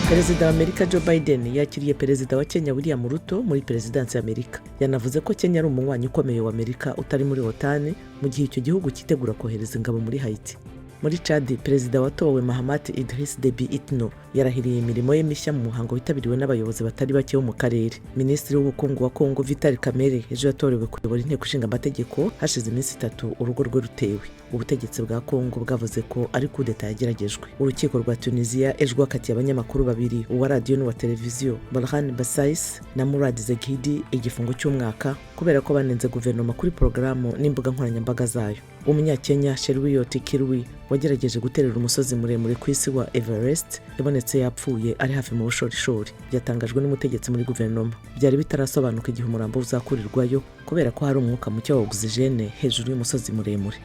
Perezida wa Amerika Joe Biden yakiriye Perezida wa Kenya William Ruto muri perezidansi y'Amerika. Yanavuze ko Kenya ari umunywanyi ukomeye wa Amerika utari muri OTAN mu gihe icyo gihugu kitegura kwohereza ingabo muri Hayiti. Muri Chad, Perezida watowe Mahamat Idriss Deby Itno yarahiriye imirimo ye mishya mu muhango witabiriwe n'abayobozi batari bake bo mu karere. Minisitiri w'ubukungu wa Kongo Vital Kamerhe ejo yatorewe kuyobora inteko ishinga amategeko hashize iminsi 3 urugo rwe rutewe. Ubutegetsi bwa Kongo bwavuze ko ari kudeta yageragejwe. Urukiko rwa Tunisia ejo rwakatiye abanyamakuru babiri uwa radio n'uwa televiziyo Barhan Bassais na Murad Zegidi igifungo cy'umwaka kubera ko banenze guverinoma kuri porogaramu n'imbuga nkoranyambaga zayo. Umunyakenya Yashimiye wagerageje guterera umusozi muremure ku isi wa Everest yabonetse yapfuye ari hafi mu bushorishori. Byatangajwe n'umutegetsi muri guverinoma. Byari bitarasobanuka igihe umurambo uzakurirwayo kubera ko hari umwuka muke wa oxygene hejuru y'umusozi muremure.